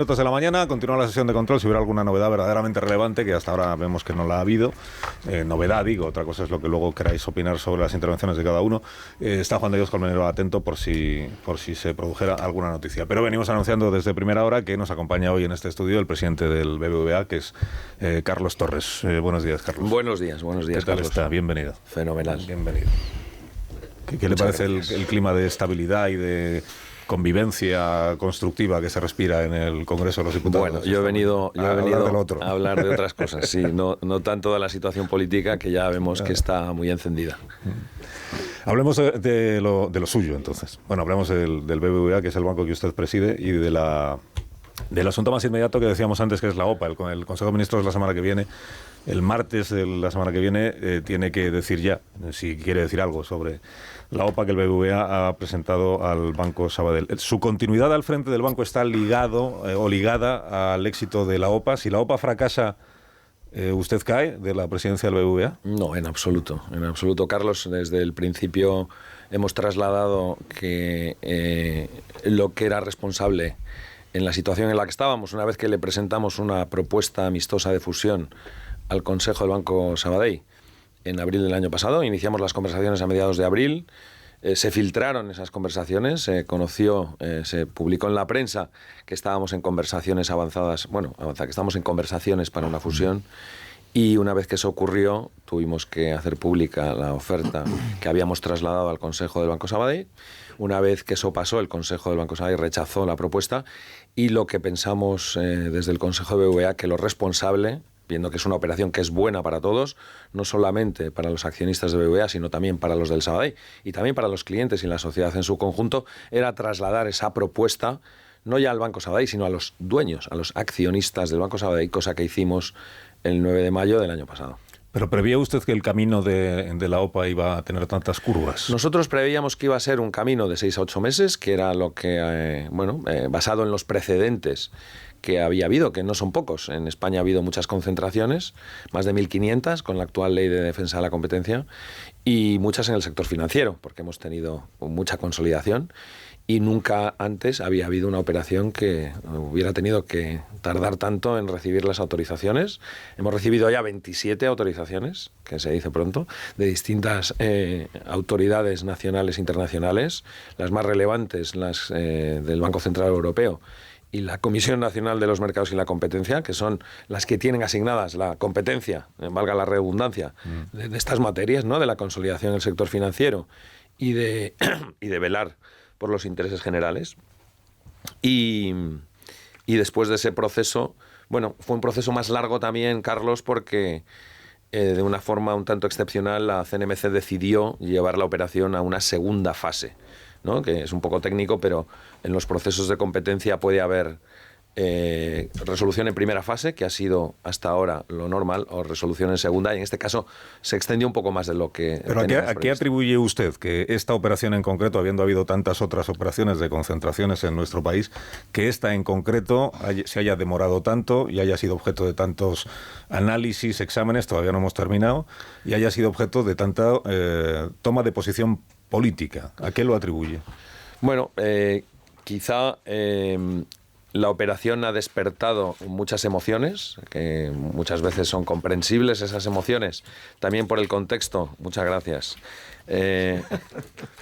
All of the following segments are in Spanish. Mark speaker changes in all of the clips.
Speaker 1: Minutos de la mañana, continúa la sesión de control. Si hubiera alguna novedad verdaderamente relevante, que hasta ahora vemos que no la ha habido, novedad digo, otra cosa es lo que luego queráis opinar sobre las intervenciones de cada uno, está Juan de Dios Colmenero atento por si se produjera alguna noticia. Pero venimos anunciando desde primera hora que nos acompaña hoy en este estudio el presidente del BBVA, que es Carlos Torres. Buenos días, Carlos.
Speaker 2: Buenos días,
Speaker 1: ¿Qué tal
Speaker 2: Carlos?
Speaker 1: está? Bienvenido.
Speaker 2: Fenomenal.
Speaker 1: Bienvenido. ¿Qué le parece el clima de estabilidad y de convivencia constructiva que se respira en el Congreso de los Diputados?
Speaker 2: Bueno, yo he venido a hablar de otras cosas, sí, no tanto de la situación política, que ya vemos que está muy encendida.
Speaker 1: Hablemos de lo suyo, entonces. Bueno, hablemos del BBVA, que es el banco que usted preside, y del asunto más inmediato que decíamos antes, que es la OPA. El Consejo de Ministros de la semana que viene, el martes de la semana que viene, tiene que decir ya, si quiere decir algo sobre la OPA que el BBVA ha presentado al Banco Sabadell. ¿Su continuidad al frente del banco está ligada al éxito de la OPA? Si la OPA fracasa, ¿usted cae de la presidencia del BBVA?
Speaker 2: No, en absoluto, Carlos. Desde el principio hemos trasladado que lo que era responsable en la situación en la que estábamos, una vez que le presentamos una propuesta amistosa de fusión al Consejo del Banco Sabadell en abril del año pasado, iniciamos las conversaciones a mediados de abril, se filtraron esas conversaciones, se publicó en la prensa que estábamos en conversaciones avanzadas, que estamos en conversaciones para una fusión, y una vez que eso ocurrió, tuvimos que hacer pública la oferta que habíamos trasladado al Consejo del Banco Sabadell. Una vez que eso pasó, el Consejo del Banco Sabadell rechazó la propuesta, y lo que pensamos desde el Consejo de BBVA, que lo responsable, viendo que es una operación que es buena para todos, no solamente para los accionistas de BBVA, sino también para los del Sabadell y también para los clientes y la sociedad en su conjunto, era trasladar esa propuesta no ya al Banco Sabadell, sino a los dueños, a los accionistas del Banco Sabadell, cosa que hicimos el 9 de mayo del año pasado.
Speaker 1: ¿Pero preveía usted que el camino de la OPA iba a tener tantas curvas?
Speaker 2: Nosotros preveíamos que iba a ser un camino de 6 a 8 meses, que era lo que, basado en los precedentes que había habido, que no son pocos. En España ha habido muchas concentraciones, más de 1.500 con la actual Ley de Defensa de la Competencia, y muchas en el sector financiero, porque hemos tenido mucha consolidación. Y nunca antes había habido una operación que hubiera tenido que tardar tanto en recibir las autorizaciones. Hemos recibido ya 27 autorizaciones, que se dice pronto, de distintas autoridades nacionales e internacionales, las más relevantes, las del Banco Central Europeo y la Comisión Nacional de los Mercados y la Competencia, que son las que tienen asignadas la competencia, valga la redundancia, de estas materias, ¿no?, de la consolidación del sector financiero y de velar por los intereses generales. Y después de ese proceso, fue un proceso más largo también, Carlos, porque de una forma un tanto excepcional la CNMC decidió llevar la operación a una segunda fase, ¿no?, que es un poco técnico, pero en los procesos de competencia puede haber resolución en primera fase, que ha sido hasta ahora lo normal, o resolución en segunda, y en este caso se extendió un poco más de lo que...
Speaker 1: ¿Pero a qué atribuye usted que esta operación en concreto, habiendo habido tantas otras operaciones de concentraciones en nuestro país, que esta en concreto se haya demorado tanto y haya sido objeto de tantos análisis, exámenes, todavía no hemos terminado, y haya sido objeto de tanta toma de posición política? ¿A qué lo atribuye?
Speaker 2: Bueno, quizá... la operación ha despertado muchas emociones, que muchas veces son comprensibles esas emociones, también por el contexto. Muchas gracias.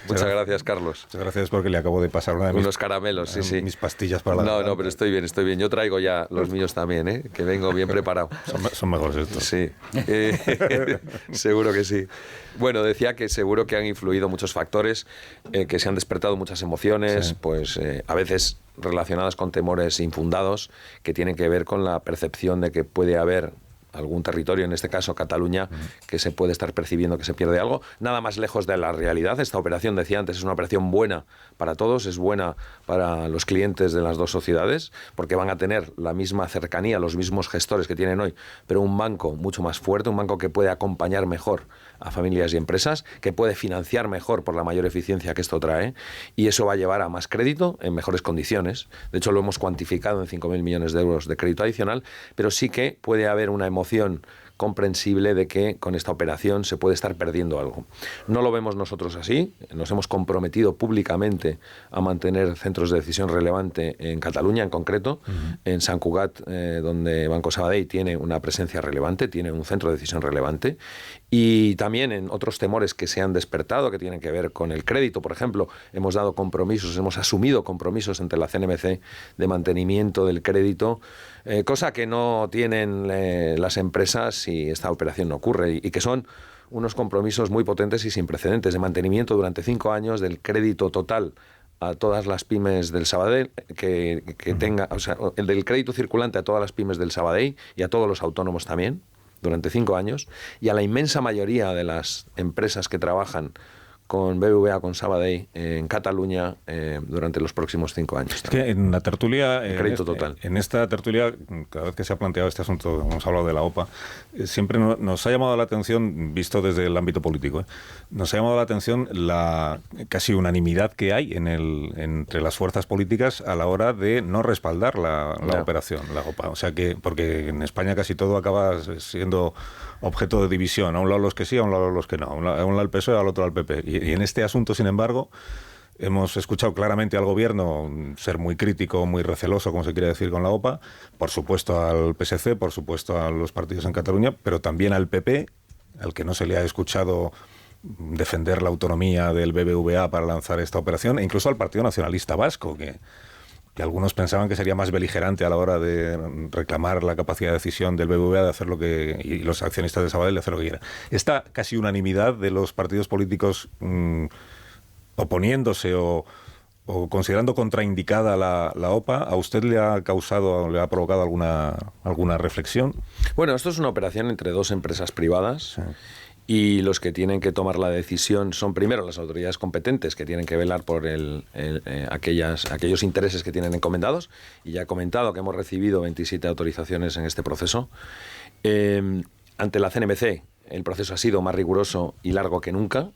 Speaker 2: Muchas gracias, Carlos.
Speaker 1: Muchas gracias, porque le acabo de pasar
Speaker 2: unos caramelos, sí.
Speaker 1: Mis pastillas para la...
Speaker 2: No, pero estoy bien. Yo traigo ya los míos también, que vengo bien preparado.
Speaker 1: Son mejores estos.
Speaker 2: Sí, seguro que sí. Bueno, decía que seguro que han influido muchos factores, que se han despertado muchas emociones, sí. A veces relacionadas con temores infundados, que tienen que ver con la percepción de que puede haber algún territorio, en este caso Cataluña, que se puede estar percibiendo que se pierde algo. Nada más lejos de la realidad. Esta operación, decía antes, es una operación buena para todos, es buena para los clientes de las dos sociedades, porque van a tener la misma cercanía, los mismos gestores que tienen hoy, pero un banco mucho más fuerte, un banco que puede acompañar mejor a familias y empresas, que puede financiar mejor por la mayor eficiencia que esto trae, y eso va a llevar a más crédito en mejores condiciones. De hecho, lo hemos cuantificado en 5.000 millones de euros de crédito adicional, pero sí que puede haber una emoción comprensible de que con esta operación se puede estar perdiendo algo. No lo vemos nosotros así, nos hemos comprometido públicamente a mantener centros de decisión relevante en Cataluña en concreto, en Sant Cugat, donde Banco Sabadell tiene una presencia relevante, tiene un centro de decisión relevante, y también en otros temores que se han despertado, que tienen que ver con el crédito, por ejemplo, hemos dado compromisos, hemos asumido compromisos ante la CNMC de mantenimiento del crédito, cosa que no tienen las empresas si esta operación no ocurre, y que son unos compromisos muy potentes y sin precedentes de mantenimiento durante 5 años del crédito total a todas las pymes del Sabadell, que tenga, o sea, el del crédito circulante a todas las pymes del Sabadell y a todos los autónomos también, durante 5 años, y a la inmensa mayoría de las empresas que trabajan con BBVA, con Sabadell, en Cataluña, durante los próximos 5 años.
Speaker 1: Es que en la tertulia,
Speaker 2: crédito total.
Speaker 1: En esta tertulia, cada vez que se ha planteado este asunto, hemos hablado de la OPA, siempre nos ha llamado la atención, visto desde el ámbito político, nos ha llamado la atención la casi unanimidad que hay entre las fuerzas políticas a la hora de no respaldar la operación, la OPA. O sea que, porque en España casi todo acaba siendo objeto de división, a un lado los que sí, a un lado los que no, a un lado el PSOE, al otro al PP. Y en este asunto, sin embargo, hemos escuchado claramente al Gobierno ser muy crítico, muy receloso, como se quiere decir, con la OPA, por supuesto al PSC, por supuesto a los partidos en Cataluña, pero también al PP, al que no se le ha escuchado defender la autonomía del BBVA para lanzar esta operación, e incluso al Partido Nacionalista Vasco, que algunos pensaban que sería más beligerante a la hora de reclamar la capacidad de decisión del BBVA de hacer lo que, y los accionistas de Sabadell de hacer lo que quieran. Esta casi unanimidad de los partidos políticos oponiéndose o considerando contraindicada la OPA, ¿a usted le ha provocado alguna reflexión?
Speaker 2: Bueno, esto es una operación entre 2 empresas privadas. Sí. Y los que tienen que tomar la decisión son primero las autoridades competentes, que tienen que velar por aquellos intereses que tienen encomendados. Y ya he comentado que hemos recibido 27 autorizaciones en este proceso. Ante la CNMC, el proceso ha sido más riguroso y largo que nunca.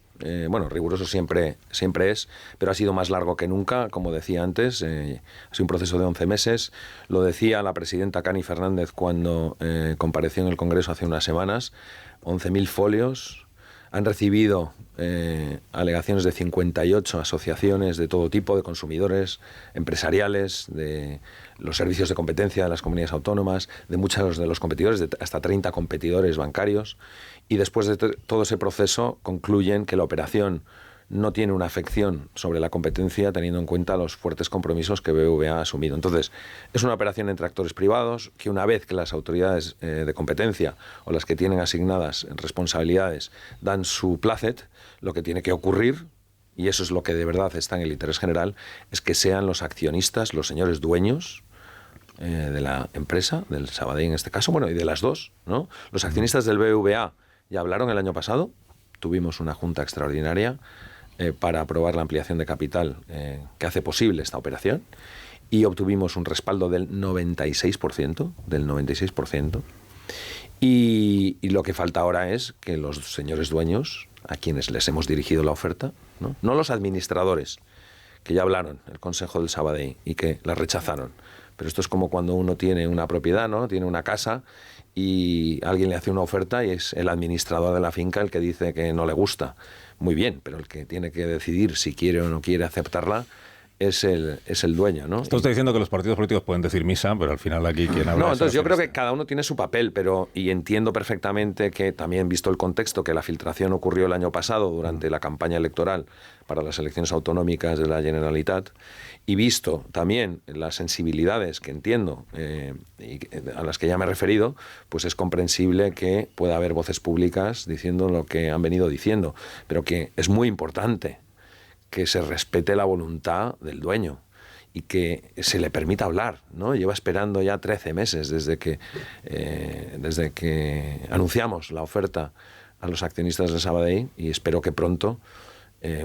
Speaker 2: Bueno, riguroso siempre es, pero ha sido más largo que nunca, como decía antes. Ha sido un proceso de 11 meses. Lo decía la presidenta Cani Fernández cuando compareció en el Congreso hace unas semanas. 11.000 folios. Han recibido alegaciones de 58 asociaciones de todo tipo, de consumidores, empresariales, de los servicios de competencia de las comunidades autónomas, de muchos de los competidores, de hasta 30 competidores bancarios. Y después de todo ese proceso concluyen que la operación no tiene una afección sobre la competencia, teniendo en cuenta los fuertes compromisos que BBVA ha asumido. Entonces, es una operación entre actores privados que, una vez que las autoridades de competencia o las que tienen asignadas responsabilidades dan su plácet, lo que tiene que ocurrir, y eso es lo que de verdad está en el interés general, es que sean los accionistas, los señores dueños de la empresa, del Sabadell en este caso, bueno, y de las dos, ¿no? Los accionistas del BBVA ya hablaron el año pasado, tuvimos una junta extraordinaria para aprobar la ampliación de capital que hace posible esta operación, y obtuvimos un respaldo del 96%, y lo que falta ahora es que los señores dueños, a quienes les hemos dirigido la oferta, no los administradores, que ya hablaron, el Consejo del Sabadell, y que la rechazaron. Pero esto es como cuando uno tiene una propiedad, ¿no? Tiene una casa y alguien le hace una oferta y es el administrador de la finca el que dice que no le gusta. Muy bien, pero el que tiene que decidir si quiere o no quiere aceptarla es el dueño, ¿no?
Speaker 1: Usted está diciendo que los partidos políticos pueden decir misa, pero al final aquí quien habla...
Speaker 2: No, entonces yo creo que cada uno tiene su papel, y entiendo perfectamente que también, visto el contexto, que la filtración ocurrió el año pasado durante la campaña electoral para las elecciones autonómicas de la Generalitat, y visto también las sensibilidades que entiendo y a las que ya me he referido, pues es comprensible que pueda haber voces públicas diciendo lo que han venido diciendo, pero que es muy importante que se respete la voluntad del dueño y que se le permita hablar, ¿no? Lleva esperando ya 13 meses desde que anunciamos la oferta a los accionistas de Sabadell, y espero que pronto,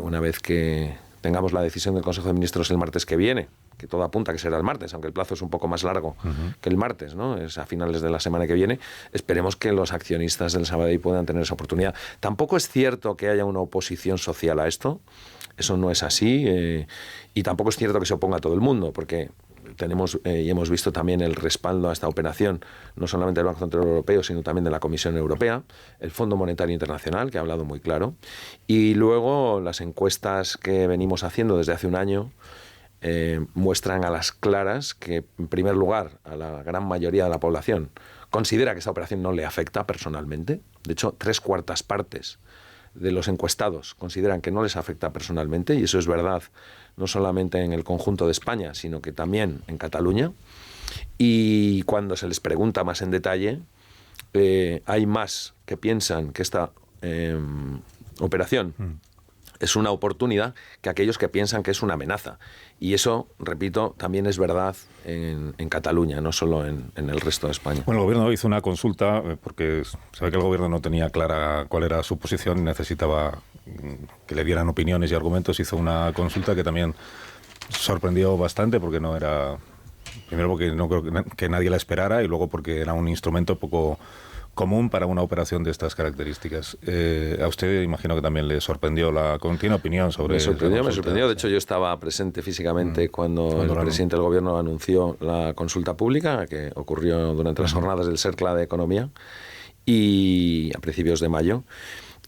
Speaker 2: una vez que tengamos la decisión del Consejo de Ministros el martes que viene, que todo apunta que será el martes, aunque el plazo es un poco más largo que el martes, ¿no? Es a finales de la semana que viene, esperemos que los accionistas del Sabadell puedan tener esa oportunidad. Tampoco es cierto que haya una oposición social a esto. Eso no es así, y tampoco es cierto que se oponga a todo el mundo, porque tenemos y hemos visto también el respaldo a esta operación, no solamente del Banco Central Europeo, sino también de la Comisión Europea, el Fondo Monetario Internacional, que ha hablado muy claro, y luego las encuestas que venimos haciendo desde hace un año muestran a las claras que, en primer lugar, a la gran mayoría de la población considera que esta operación no le afecta personalmente. De hecho, 3/4 partes de los encuestados consideran que no les afecta personalmente, y eso es verdad no solamente en el conjunto de España, sino que también en Cataluña. Y cuando se les pregunta más en detalle, hay más que piensan que esta operación es una oportunidad que aquellos que piensan que es una amenaza. Y eso, repito, también es verdad en Cataluña, no solo en el resto de España.
Speaker 1: Bueno, el Gobierno hizo una consulta porque sabe que el Gobierno no tenía clara cuál era su posición y necesitaba que le dieran opiniones y argumentos. Hizo una consulta que también sorprendió bastante porque no era... Primero porque no creo que nadie la esperara, y luego porque era un instrumento poco común para una operación de estas características. A usted imagino que también le sorprendió ¿tiene opinión sobre
Speaker 2: Me sorprendió. De hecho, yo estaba presente físicamente cuando el presidente del Gobierno anunció la consulta pública, que ocurrió durante las jornadas del CERCLA de Economía, y a principios de mayo.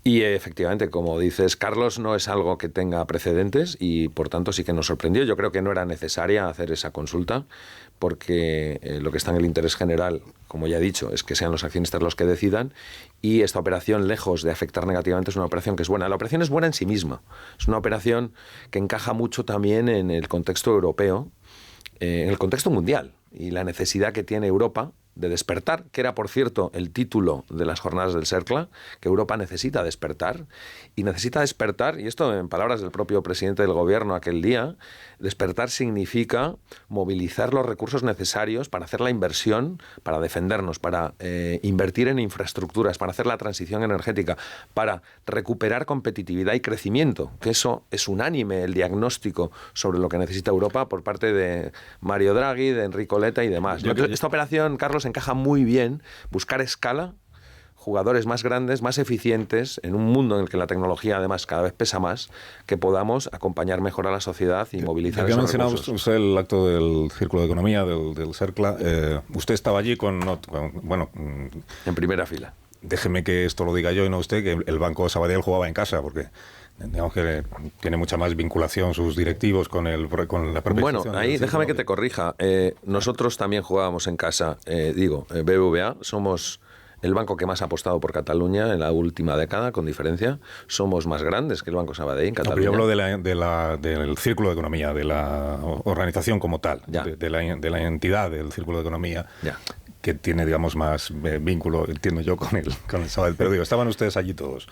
Speaker 2: Y efectivamente, como dices, Carlos, no es algo que tenga precedentes y, por tanto, sí que nos sorprendió. Yo creo que no era necesaria hacer esa consulta porque lo que está en el interés general, como ya he dicho, es que sean los accionistas los que decidan, y esta operación, lejos de afectar negativamente, es una operación que es buena. La operación es buena en sí misma. Es una operación que encaja mucho también en el contexto europeo, en el contexto mundial, y la necesidad que tiene Europa de despertar, que era, por cierto, el título de las jornadas del CERCLA, que Europa necesita despertar, y esto en palabras del propio presidente del Gobierno aquel día, despertar significa movilizar los recursos necesarios para hacer la inversión, para defendernos, para invertir en infraestructuras, para hacer la transición energética, para recuperar competitividad y crecimiento, que eso es unánime, el diagnóstico sobre lo que necesita Europa por parte de Mario Draghi, de Enrico Letta y demás. Esta operación, Carlos, encaja muy bien, buscar escala, jugadores más grandes, más eficientes, en un mundo en el que la tecnología además cada vez pesa más, que podamos acompañar mejor a la sociedad y movilizar esos recursos. Ya mencionaba
Speaker 1: usted el acto del Círculo de Economía, del CERCLA. Usted estaba allí
Speaker 2: en primera fila.
Speaker 1: Déjeme que esto lo diga yo y no usted, que el Banco Sabadell jugaba en casa, porque digamos que tiene mucha más vinculación sus directivos con la propia...
Speaker 2: Bueno, ahí déjame que te corrija. Nosotros también jugábamos en casa. BBVA, somos el banco que más ha apostado por Cataluña en la última década, con diferencia. Somos más grandes que el Banco Sabadell en Cataluña.
Speaker 1: No, pero yo hablo del Círculo de Economía, de la organización como tal, de la entidad del Círculo de Economía. Ya. Que tiene, digamos, más vínculo, entiendo yo, con el Sabadell. Pero digo, estaban ustedes allí todos.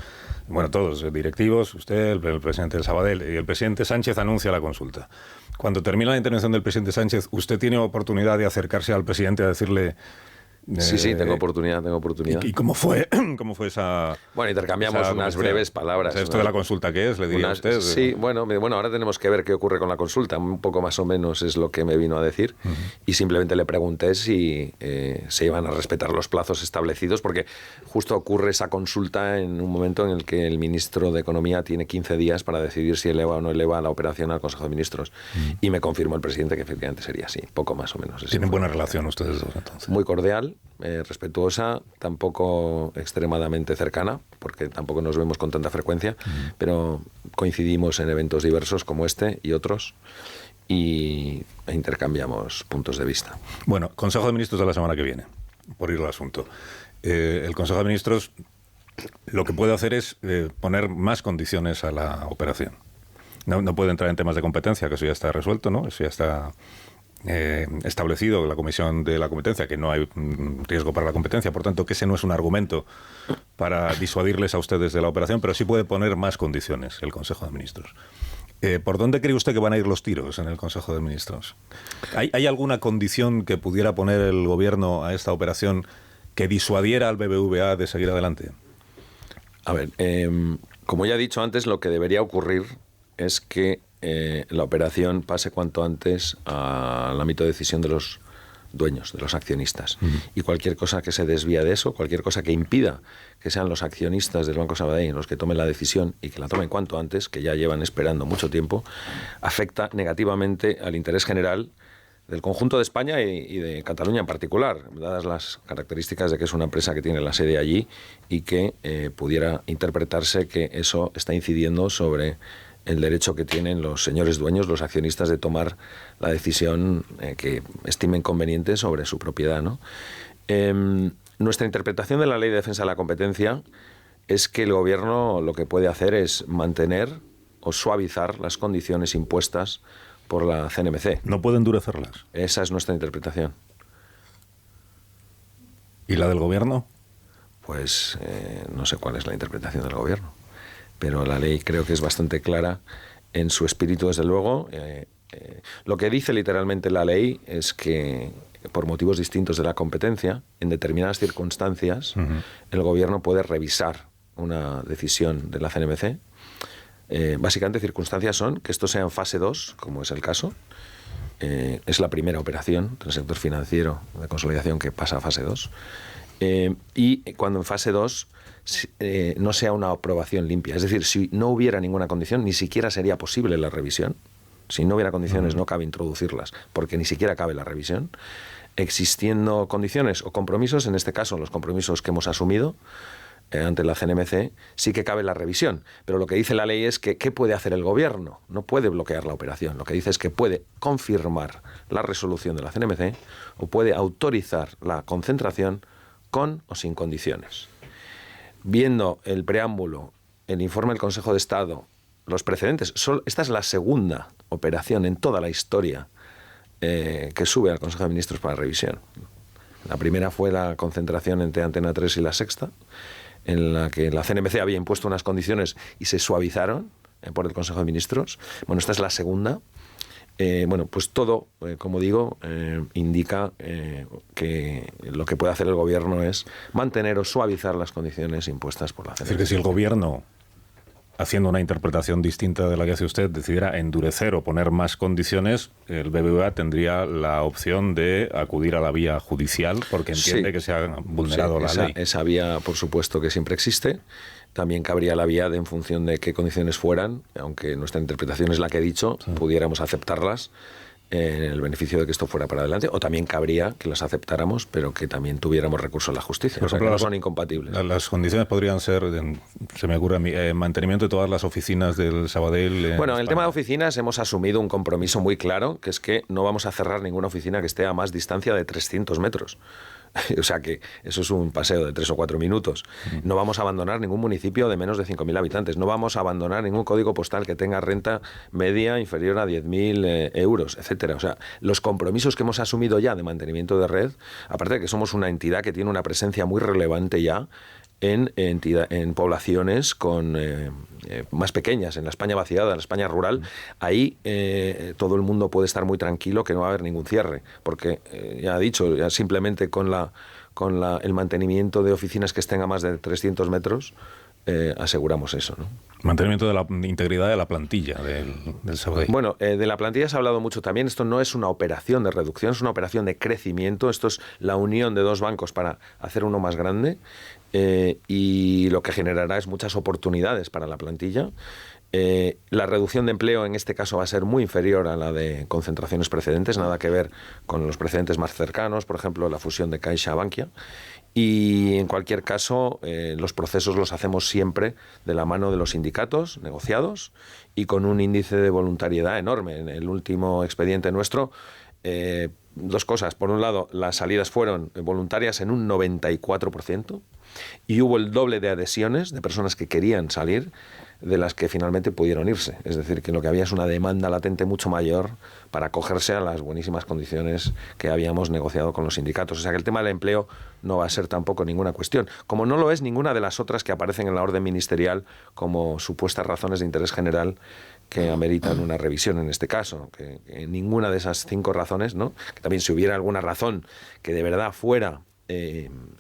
Speaker 1: Bueno, todos, directivos, usted, el presidente del Sabadell, y el presidente Sánchez anuncia la consulta. Cuando termina la intervención del presidente Sánchez, ¿usted tiene oportunidad de acercarse al presidente a decirle...
Speaker 2: Sí, tengo oportunidad.
Speaker 1: ¿Y cómo fue esa...?
Speaker 2: Bueno, intercambiamos unas breves palabras.
Speaker 1: ¿Esto de la consulta qué es? ¿Le diría usted?
Speaker 2: Sí, bueno, ahora tenemos que ver qué ocurre con la consulta. Un poco más o menos es lo que me vino a decir. Y simplemente le pregunté si se iban a respetar los plazos establecidos, porque justo ocurre esa consulta en un momento en el que el ministro de Economía tiene 15 días para decidir si eleva o no eleva la operación al Consejo de Ministros. Y me confirmó el presidente que efectivamente sería así, poco más o menos.
Speaker 1: ¿Tienen buena relación ustedes dos, entonces?
Speaker 2: Muy cordial. Respetuosa, tampoco extremadamente cercana, porque tampoco nos vemos con tanta frecuencia, pero coincidimos en eventos diversos como este y otros e intercambiamos puntos de vista.
Speaker 1: Bueno, Consejo de Ministros de la semana que viene, por ir al asunto. El Consejo de Ministros lo que puede hacer es poner más condiciones a la operación. No puede entrar en temas de competencia, que eso ya está resuelto, ¿no? Eso ya está... establecido la Comisión de la Competencia, que no hay riesgo para la competencia, por tanto que ese no es un argumento para disuadirles a ustedes de la operación, pero sí puede poner más condiciones el Consejo de Ministros. ¿Por dónde cree usted que van a ir los tiros en el Consejo de Ministros? ¿Hay alguna condición que pudiera poner el Gobierno a esta operación que disuadiera al BBVA de seguir adelante?
Speaker 2: A ver, como ya he dicho antes, lo que debería ocurrir es que la operación pase cuanto antes al ámbito de decisión de los dueños, de los accionistas. Y cualquier cosa que se desvía de eso, cualquier cosa que impida que sean los accionistas del Banco Sabadell los que tomen la decisión y que la tomen cuanto antes, que ya llevan esperando mucho tiempo, afecta negativamente al interés general del conjunto de España y de Cataluña en particular, dadas las características de que es una empresa que tiene la sede allí y que pudiera interpretarse que eso está incidiendo sobre el derecho que tienen los señores dueños, los accionistas, de tomar la decisión que estimen conveniente sobre su propiedad, ¿no? Nuestra interpretación de la Ley de Defensa de la Competencia es que el Gobierno lo que puede hacer es mantener o suavizar las condiciones impuestas por la CNMC.
Speaker 1: No puede endurecerlas.
Speaker 2: Esa es nuestra interpretación.
Speaker 1: ¿Y la del Gobierno?
Speaker 2: Pues no sé cuál es la interpretación del Gobierno, pero la ley creo que es bastante clara en su espíritu, desde luego. Lo que dice literalmente la ley es que, por motivos distintos de la competencia, en determinadas circunstancias, el Gobierno puede revisar una decisión de la CNMC. Básicamente, circunstancias son que esto sea en fase 2, como es el caso. Es la primera operación del sector financiero de consolidación que pasa a fase 2. Y cuando en fase 2 no sea una aprobación limpia. Es decir, si no hubiera ninguna condición, ni siquiera sería posible la revisión. Si no hubiera condiciones, no cabe introducirlas, porque ni siquiera cabe la revisión. Existiendo condiciones o compromisos, en este caso los compromisos que hemos asumido ante la CNMC, sí que cabe la revisión. Pero lo que dice la ley es que ¿qué puede hacer el Gobierno? No puede bloquear la operación. Lo que dice es que puede confirmar la resolución de la CNMC o puede autorizar la concentración con o sin condiciones. Viendo el preámbulo, el informe del Consejo de Estado, los precedentes, esta es la segunda operación en toda la historia que sube al Consejo de Ministros para revisión. La primera fue la concentración entre Antena 3 y La Sexta, en la que la CNMC había impuesto unas condiciones y se suavizaron por el Consejo de Ministros. Bueno, esta es la segunda. Pues todo, como digo, indica que lo que puede hacer el Gobierno es mantener o suavizar las condiciones impuestas por la CNMC.
Speaker 1: Es decir, que si el Gobierno, haciendo una interpretación distinta de la que hace usted, decidiera endurecer o poner más condiciones, el BBVA tendría la opción de acudir a la vía judicial porque entiende que se ha vulnerado la ley.
Speaker 2: Esa vía, por supuesto, que siempre existe. También cabría la vía de, en función de qué condiciones fueran, aunque nuestra interpretación es la que he dicho, pudiéramos aceptarlas en el beneficio de que esto fuera para adelante, o también cabría que las aceptáramos, pero que también tuviéramos recurso a la justicia.
Speaker 1: Por ejemplo,
Speaker 2: no son incompatibles.
Speaker 1: Las condiciones podrían ser, se me ocurre a mí, mantenimiento de todas las oficinas del Sabadell.
Speaker 2: Bueno, en el tema de oficinas hemos asumido un compromiso muy claro, que es que no vamos a cerrar ninguna oficina que esté a más distancia de 300 metros. O sea que eso es un paseo de 3 o 4 minutos. No vamos a abandonar ningún municipio de menos de 5.000 habitantes. No vamos a abandonar ningún código postal que tenga renta media inferior a 10.000 euros, etcétera. O sea, los compromisos que hemos asumido ya de mantenimiento de red, aparte de que somos una entidad que tiene una presencia muy relevante ya en poblaciones más pequeñas, en la España vaciada, en la España rural, ahí todo el mundo puede estar muy tranquilo que no va a haber ningún cierre, porque ya he dicho, ya simplemente con el mantenimiento de oficinas que estén a más de 300 metros, aseguramos eso, ¿no?
Speaker 1: Mantenimiento de la integridad de la plantilla del Sabadell.
Speaker 2: Bueno, de la plantilla se ha hablado mucho también. Esto no es una operación de reducción, es una operación de crecimiento. Esto es la unión de dos bancos para hacer uno más grande. Y lo que generará es muchas oportunidades para la plantilla. La reducción de empleo en este caso va a ser muy inferior a la de concentraciones precedentes, nada que ver con los precedentes más cercanos, por ejemplo, la fusión de Caixa a Bankia. Y en cualquier caso, los procesos los hacemos siempre de la mano de los sindicatos negociados y con un índice de voluntariedad enorme. En el último expediente nuestro, dos cosas. Por un lado, las salidas fueron voluntarias en un 94%. Y hubo el doble de adhesiones de personas que querían salir de las que finalmente pudieron irse. Es decir, que lo que había es una demanda latente mucho mayor para acogerse a las buenísimas condiciones que habíamos negociado con los sindicatos. O sea que el tema del empleo no va a ser tampoco ninguna cuestión, como no lo es ninguna de las otras que aparecen en la orden ministerial como supuestas razones de interés general que ameritan una revisión en este caso, que ninguna de esas 5 razones, ¿no? Que también si hubiera alguna razón que de verdad fuera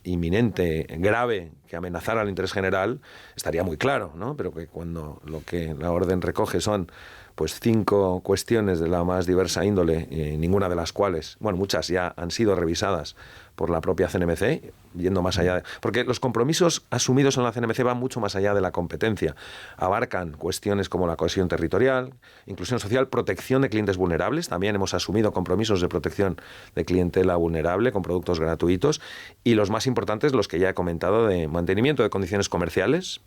Speaker 2: inminente, grave, que amenazara al interés general, estaría muy claro, ¿no? Pero que cuando lo que la orden recoge son pues 5 cuestiones de la más diversa índole, ninguna de las cuales, bueno, muchas ya han sido revisadas por la propia CNMC, yendo más allá porque los compromisos asumidos en la CNMC van mucho más allá de la competencia. Abarcan cuestiones como la cohesión territorial, inclusión social, protección de clientes vulnerables. También hemos asumido compromisos de protección de clientela vulnerable con productos gratuitos. Y los más importantes, los que ya he comentado, de mantenimiento de condiciones comerciales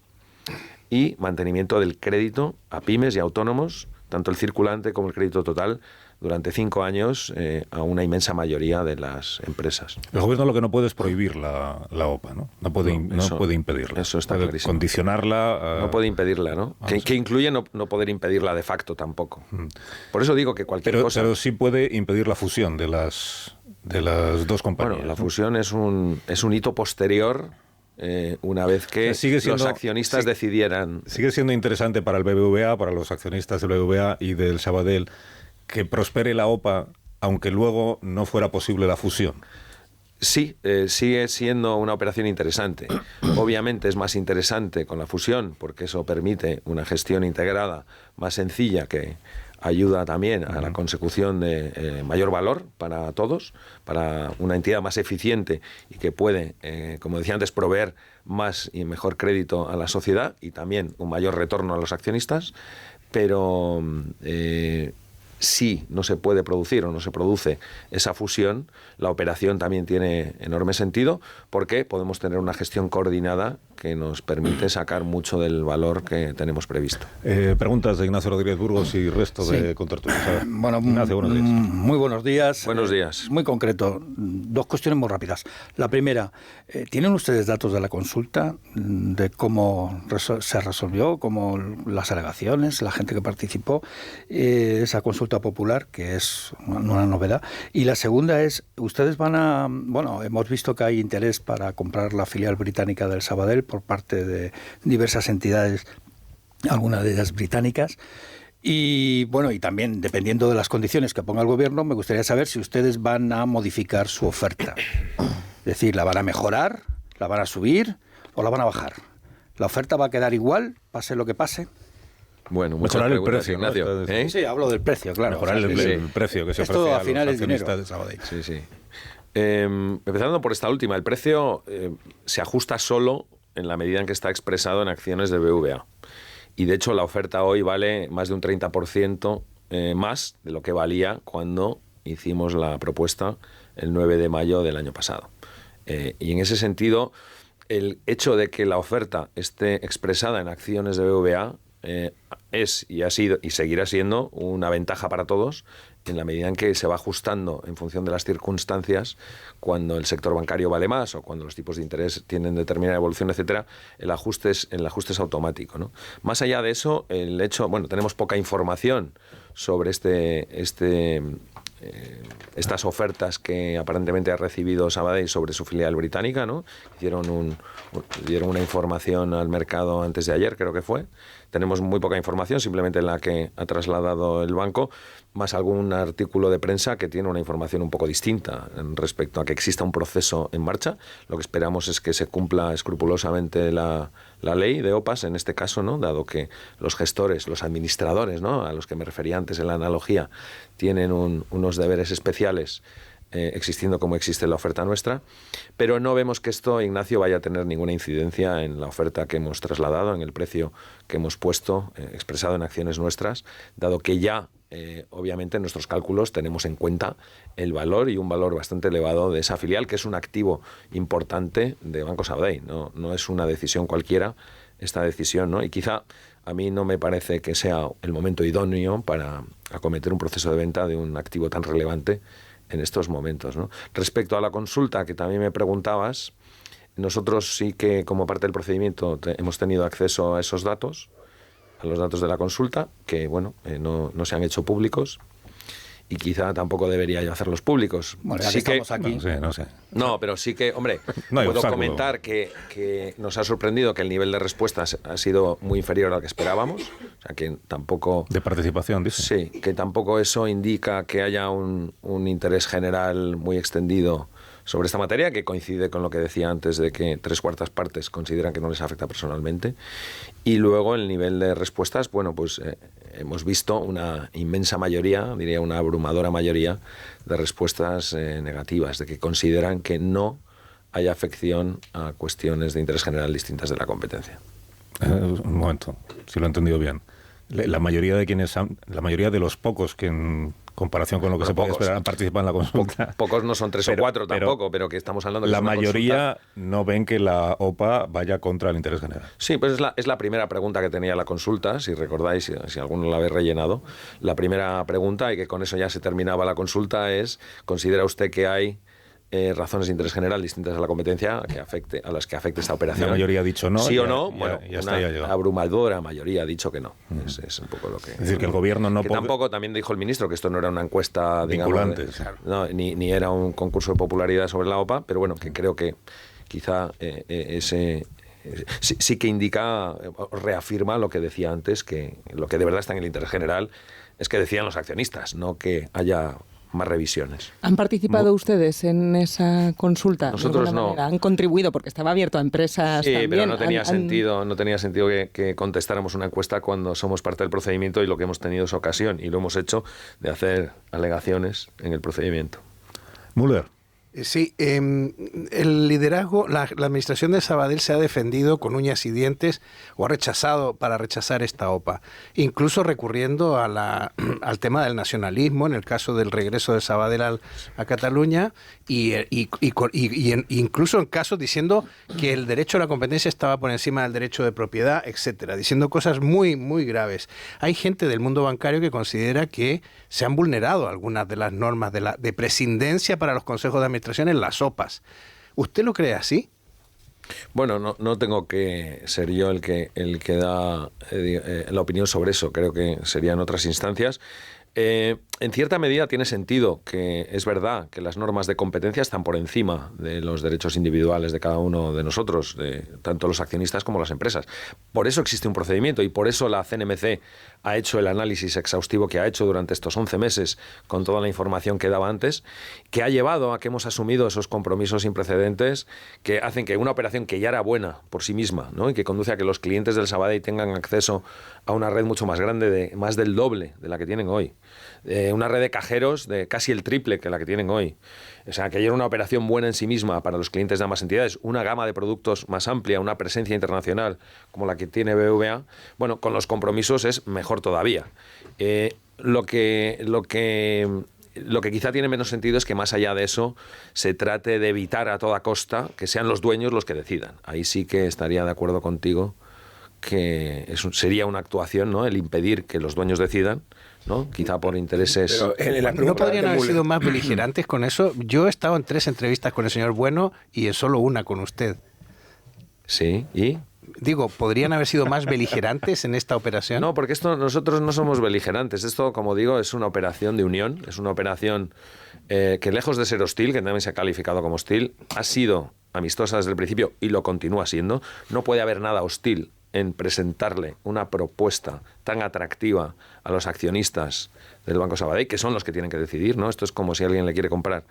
Speaker 2: y mantenimiento del crédito a pymes y autónomos, tanto el circulante como el crédito total, durante 5 años a una inmensa mayoría de las empresas.
Speaker 1: El gobierno lo que no puede es prohibir la OPA, ¿no? No puede impedirla.
Speaker 2: Eso está
Speaker 1: puede
Speaker 2: clarísimo.
Speaker 1: Condicionarla.
Speaker 2: No puede impedirla, ¿no? Que incluye no poder impedirla de facto tampoco. Por eso digo que cualquier cosa...
Speaker 1: Pero sí puede impedir la fusión de las dos compañías.
Speaker 2: Bueno, la fusión es un hito posterior... una vez que los accionistas decidieran...
Speaker 1: Sigue siendo interesante para el BBVA, para los accionistas del BBVA y del Sabadell, que prospere la OPA, aunque luego no fuera posible la fusión.
Speaker 2: Sí, sigue siendo una operación interesante. Obviamente es más interesante con la fusión, porque eso permite una gestión integrada más sencilla que ayuda también a la consecución de mayor valor para todos, para una entidad más eficiente y que puede, como decía antes, proveer más y mejor crédito a la sociedad y también un mayor retorno a los accionistas, pero si no se puede producir o no se produce esa fusión, la operación también tiene enorme sentido porque podemos tener una gestión coordinada que nos permite sacar mucho del valor que tenemos previsto.
Speaker 1: Preguntas de Ignacio Rodríguez Burgos y resto de contertulios.
Speaker 3: Bueno,
Speaker 1: Ignacio, buenos días.
Speaker 3: Muy buenos días.
Speaker 2: Buenos días.
Speaker 3: Muy concreto, 2 cuestiones muy rápidas. La primera, ¿tienen ustedes datos de la consulta, de cómo se resolvió, cómo las alegaciones, la gente que participó, esa consulta popular, que es una novedad? Y la segunda es, ustedes van a... Bueno, hemos visto que hay interés para comprar la filial británica del Sabadell por parte de diversas entidades, algunas de ellas británicas. Y bueno, y también, dependiendo de las condiciones que ponga el gobierno, me gustaría saber si ustedes van a modificar su oferta. Es decir, ¿la van a mejorar, la van a subir o la van a bajar? ¿La oferta va a quedar igual, pase lo que pase?
Speaker 2: Bueno, muchas
Speaker 1: mejorar el
Speaker 2: preguntas,
Speaker 1: precio,
Speaker 2: Ignacio.
Speaker 1: ¿no?
Speaker 3: Sí, hablo del precio, claro.
Speaker 1: Mejorar el precio que se ofrece
Speaker 3: todo
Speaker 1: a
Speaker 3: al final
Speaker 1: los
Speaker 3: es dinero.
Speaker 1: accionistas de Sabadell.
Speaker 2: Sí, sí. Empezando por esta última, el precio se ajusta solo en la medida en que está expresado en acciones de BBVA. Y de hecho la oferta hoy vale más de un 30% más de lo que valía cuando hicimos la propuesta el 9 de mayo del año pasado. Y en ese sentido, el hecho de que la oferta esté expresada en acciones de BBVA es y ha sido y seguirá siendo una ventaja para todos en la medida en que se va ajustando en función de las circunstancias cuando el sector bancario vale más o cuando los tipos de interés tienen determinada evolución, etcétera, el ajuste es automático, ¿no? Más allá de eso, el hecho, bueno, tenemos poca información sobre estas ofertas que aparentemente ha recibido Sabadell sobre su filial británica, ¿no? Dieron una información al mercado antes de ayer, creo que fue. Tenemos muy poca información, simplemente la que ha trasladado el banco, más algún artículo de prensa que tiene una información un poco distinta respecto a que exista un proceso en marcha. Lo que esperamos es que se cumpla escrupulosamente la ley de OPAs en este caso, ¿no? Dado que los gestores, los administradores, ¿no? A los que me refería antes en la analogía, tienen unos deberes especiales existiendo como existe la oferta nuestra, pero no vemos que esto, Ignacio, vaya a tener ninguna incidencia en la oferta que hemos trasladado, en el precio que hemos puesto, expresado en acciones nuestras, dado que ya, obviamente, en nuestros cálculos tenemos en cuenta el valor y un valor bastante elevado de esa filial, que es un activo importante de Banco Sabadell, no es una decisión cualquiera esta decisión, ¿no? Y quizá a mí no me parece que sea el momento idóneo para acometer un proceso de venta de un activo tan relevante en estos momentos, ¿no? Respecto a la consulta que también me preguntabas, nosotros sí que como parte del procedimiento hemos tenido acceso a esos datos, a los datos de la consulta, que bueno, no se han hecho públicos y quizá tampoco debería yo hacerlos públicos.
Speaker 3: Bueno, ya
Speaker 2: sí
Speaker 3: que estamos aquí.
Speaker 1: No sé.
Speaker 2: No, pero sí que, hombre,
Speaker 1: no
Speaker 2: puedo
Speaker 1: obstáculo.
Speaker 2: comentar que nos ha sorprendido que el nivel de respuestas ha sido muy inferior al que esperábamos. O sea, que tampoco...
Speaker 1: De participación, dice.
Speaker 2: Sí, que tampoco eso indica que haya un interés general muy extendido sobre esta materia, que coincide con lo que decía antes de que 3/4 partes consideran que no les afecta personalmente. Y luego el nivel de respuestas, bueno, pues hemos visto una inmensa mayoría, diría una abrumadora mayoría, de respuestas negativas, de que consideran que no hay afección a cuestiones de interés general distintas de la competencia.
Speaker 1: Un momento, si lo he entendido bien. La mayoría de los pocos que en comparación con lo que se puede esperar han participado en la consulta.
Speaker 2: Pocos no son 3 o 4 tampoco, pero que estamos hablando de
Speaker 1: la mayoría no ven que la OPA vaya contra el interés general.
Speaker 2: Sí, pues es la primera pregunta que tenía la consulta, si recordáis, si alguno la habéis rellenado. La primera pregunta, y que con eso ya se terminaba la consulta, es: ¿considera usted que hay razones de interés general distintas a la competencia a las que afecte esta operación?
Speaker 1: La mayoría ha dicho no.
Speaker 2: Sí o no, bueno,
Speaker 1: una
Speaker 2: abrumadora mayoría ha dicho que no. Es un poco lo que...
Speaker 1: Es decir, que el gobierno no
Speaker 2: puede... Tampoco, también dijo el ministro, que esto no era una encuesta,
Speaker 1: vinculante,
Speaker 2: digamos, no, ni era un concurso de popularidad sobre la OPA, pero bueno, que creo que quizá ese... Sí que indica, reafirma lo que decía antes, que lo que de verdad está en el interés general es que decían los accionistas, no que haya más revisiones.
Speaker 4: ¿Han participado ustedes en esa consulta?
Speaker 2: Nosotros no.
Speaker 4: ¿Han contribuido? Porque estaba abierto a empresas también.
Speaker 2: Pero no tenía sentido que contestáramos una encuesta cuando somos parte del procedimiento, y lo que hemos tenido es ocasión, y lo hemos hecho, de hacer alegaciones en el procedimiento.
Speaker 1: Müller.
Speaker 5: Sí, el liderazgo, la administración de Sabadell se ha defendido con uñas y dientes, o ha rechazado para rechazar esta OPA, incluso recurriendo al tema del nacionalismo, en el caso del regreso de Sabadell a Cataluña, y incluso en casos diciendo que el derecho a la competencia estaba por encima del derecho de propiedad, etcétera, diciendo cosas muy, muy graves. Hay gente del mundo bancario que considera que se han vulnerado algunas de las normas de prescindencia para los consejos de administración en las OPAs. ¿Usted lo cree así?
Speaker 2: Bueno, no tengo que ser yo el que da la opinión sobre eso. Creo que serían otras instancias. En cierta medida tiene sentido, que es verdad que las normas de competencia están por encima de los derechos individuales de cada uno de nosotros, de tanto los accionistas como las empresas. Por eso existe un procedimiento, y por eso la CNMC ha hecho el análisis exhaustivo que ha hecho durante estos 11 meses, con toda la información que daba antes, que ha llevado a que hemos asumido esos compromisos sin precedentes que hacen que una operación que ya era buena por sí misma, ¿no?, y que conduce a que los clientes del Sabadell tengan acceso a una red mucho más grande, más del doble de la que tienen hoy. Una red de cajeros de casi el triple que la que tienen hoy. O sea, que era una operación buena en sí misma para los clientes de ambas entidades, una gama de productos más amplia, una presencia internacional como la que tiene BBVA, bueno, con los compromisos es mejor todavía. Lo que quizá tiene menos sentido es que, más allá de eso, se trate de evitar a toda costa que sean los dueños los que decidan. Ahí sí que estaría de acuerdo contigo, que sería una actuación, ¿no?, el impedir que los dueños decidan, ¿no?, quizá por intereses...
Speaker 5: Pero ¿no podrían haber sido más beligerantes con eso? Yo he estado en 3 entrevistas con el señor Bueno y en solo una con usted.
Speaker 2: Sí, ¿y...?
Speaker 5: Digo, ¿podrían haber sido más beligerantes en esta operación?
Speaker 2: No, porque nosotros no somos beligerantes. Esto, como digo, es una operación de unión, es una operación que, lejos de ser hostil, que también se ha calificado como hostil, ha sido amistosa desde el principio y lo continúa siendo. No puede haber nada hostil en presentarle una propuesta tan atractiva a los accionistas del Banco Sabadell, que son los que tienen que decidir, ¿no? Esto es como si alguien te quiere comprar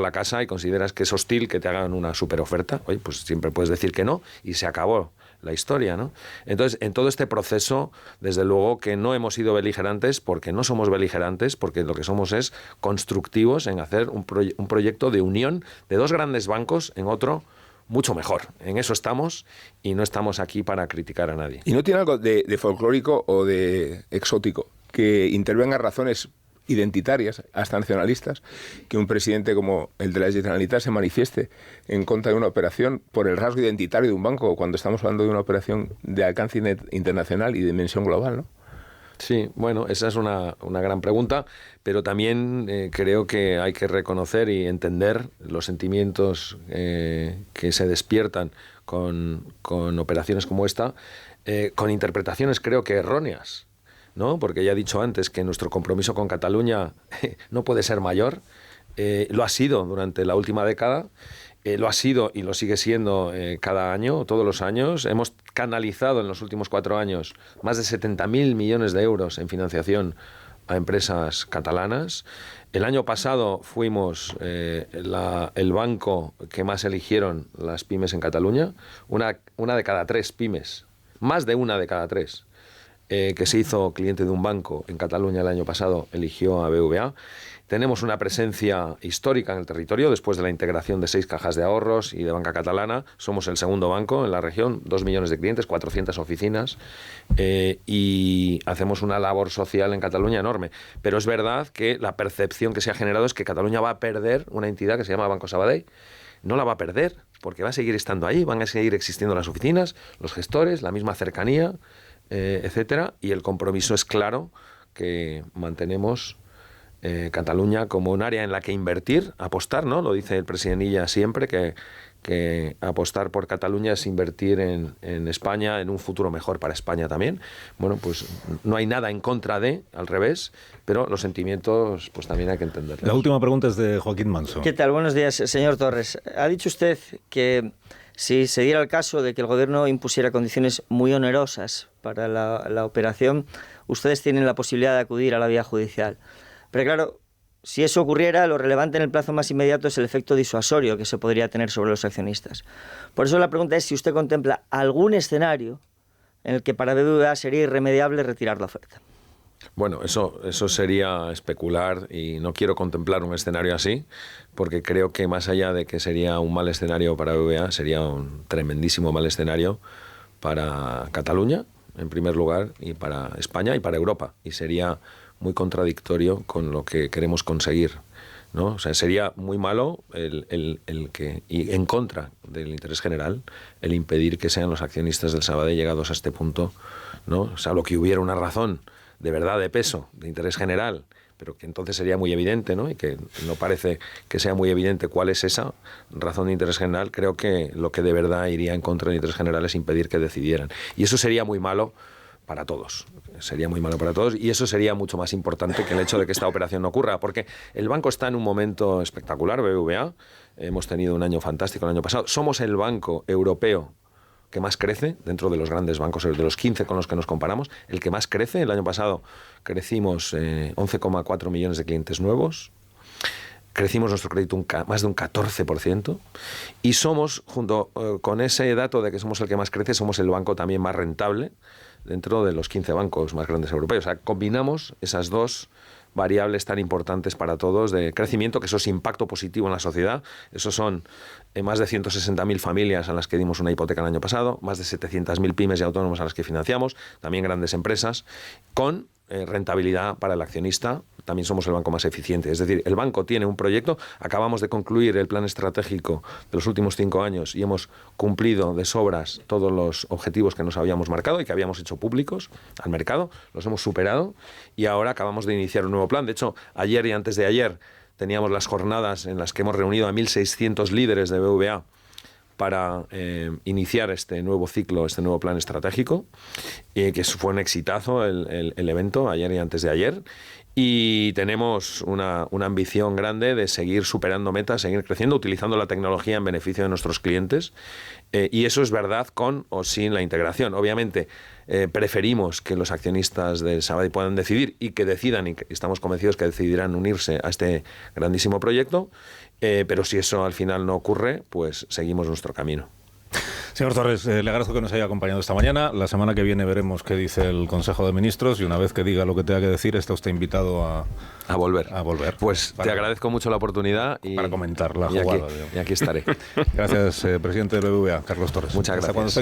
Speaker 2: la casa y consideras que es hostil que te hagan una superoferta. Oye, pues siempre puedes decir que no y se acabó la historia, ¿no? Entonces, en todo este proceso, desde luego que no hemos sido beligerantes, porque no somos beligerantes, porque lo que somos es constructivos en hacer un proyecto de unión de 2 grandes bancos en otro mucho mejor. En eso estamos, y no estamos aquí para criticar a nadie.
Speaker 6: ¿Y no tiene algo de folclórico o de exótico que intervengan razones identitarias, hasta nacionalistas, que un presidente como el de la Generalitat se manifieste en contra de una operación por el rasgo identitario de un banco, cuando estamos hablando de una operación de alcance internacional y de dimensión global, ¿no?
Speaker 2: Sí, bueno, esa es una gran pregunta, pero también creo que hay que reconocer y entender los sentimientos que se despiertan con operaciones como esta, con interpretaciones creo que erróneas, ¿no? Porque ya he dicho antes que nuestro compromiso con Cataluña no puede ser mayor. Lo ha sido durante la última década, lo ha sido y lo sigue siendo cada año, todos los años. Hemos canalizado en los últimos 4 años más de 70.000 millones de euros en financiación a empresas catalanas. El año pasado fuimos el banco que más eligieron las pymes en Cataluña, una de cada 3 pymes, más de una de cada 3. que se hizo cliente de un banco en Cataluña el año pasado, eligió a BBVA. Tenemos una presencia histórica en el territorio después de la integración de 6 cajas de ahorros y de banca catalana. Somos el segundo banco en la región, 2 millones de clientes, 400 oficinas y hacemos una labor social en Cataluña enorme. Pero es verdad que la percepción que se ha generado es que Cataluña va a perder una entidad que se llama Banco Sabadell. No la va a perder porque va a seguir estando allí, van a seguir existiendo las oficinas, los gestores, la misma cercanía, etcétera. Y el compromiso es claro que mantenemos Cataluña como un área en la que invertir, apostar, ¿no? Lo dice el presidente Illa siempre, que apostar por Cataluña es invertir en España, en un futuro mejor para España también. Bueno, pues no hay nada en contra de, al revés, pero los sentimientos pues también hay que entenderlos.
Speaker 1: La última pregunta es de Joaquín Manso.
Speaker 7: ¿Qué tal? Buenos días, señor Torres. Ha dicho usted que si se diera el caso de que el gobierno impusiera condiciones muy onerosas para la operación, ustedes tienen la posibilidad de acudir a la vía judicial. Pero claro, si eso ocurriera, lo relevante en el plazo más inmediato es el efecto disuasorio que se podría tener sobre los accionistas. Por eso la pregunta es si usted contempla algún escenario en el que para BBVA sería irremediable retirar la oferta.
Speaker 2: Bueno, eso sería especular y no quiero contemplar un escenario así, porque creo que más allá de que sería un mal escenario para BBVA, sería un tremendísimo mal escenario para Cataluña, en primer lugar, y para España y para Europa. Y sería muy contradictorio con lo que queremos conseguir, ¿no? O sea, sería muy malo el que, y en contra del interés general, el impedir que sean los accionistas del Sabadell llegados a este punto, ¿no? O sea, lo que hubiera una razón de verdad de peso, de interés general, pero que entonces sería muy evidente, ¿no? Y que no parece que sea muy evidente cuál es esa razón de interés general. Creo que lo que de verdad iría en contra del interés general es impedir que decidieran. Y eso sería muy malo para todos. Sería muy malo para todos y eso sería mucho más importante que el hecho de que esta operación no ocurra, porque el banco está en un momento espectacular, BBVA. Hemos tenido un año fantástico el año pasado. Somos el banco europeo que más crece dentro de los grandes bancos, de los 15 con los que nos comparamos, el que más crece. El año pasado crecimos 11,4 millones de clientes nuevos. Crecimos nuestro crédito más de un 14% y somos, junto con ese dato de que somos el que más crece, somos el banco también más rentable dentro de los 15 bancos más grandes europeos. O sea, combinamos esas dos variables tan importantes para todos de crecimiento, que eso es impacto positivo en la sociedad. Esos son más de 160.000 familias a las que dimos una hipoteca el año pasado, más de 700.000 pymes y autónomos a las que financiamos, también grandes empresas, con rentabilidad para el accionista. También somos el banco más eficiente. Es decir, el banco tiene un proyecto. Acabamos de concluir el plan estratégico de los últimos 5 años y hemos cumplido de sobras todos los objetivos que nos habíamos marcado y que habíamos hecho públicos al mercado. Los hemos superado y ahora acabamos de iniciar un nuevo plan. De hecho, ayer y antes de ayer teníamos las jornadas en las que hemos reunido a 1.600 líderes de BBVA para iniciar este nuevo ciclo, este nuevo plan estratégico, que fue un exitazo el evento ayer y antes de ayer. Y tenemos una ambición grande de seguir superando metas, seguir creciendo, utilizando la tecnología en beneficio de nuestros clientes. Y eso es verdad con o sin la integración. Obviamente, preferimos que los accionistas del Sabadell puedan decidir y que decidan, y estamos convencidos que decidirán unirse a este grandísimo proyecto. Pero si eso al final no ocurre, pues seguimos nuestro camino.
Speaker 1: Señor Torres, le agradezco que nos haya acompañado esta mañana. La semana que viene veremos qué dice el Consejo de Ministros y una vez que diga lo que tenga que decir, está usted invitado a volver.
Speaker 2: Pues te agradezco mucho la oportunidad
Speaker 1: para comentar la jugada.
Speaker 2: Y aquí estaré.
Speaker 1: Gracias, presidente del BBVA, Carlos Torres.
Speaker 2: Muchas gracias.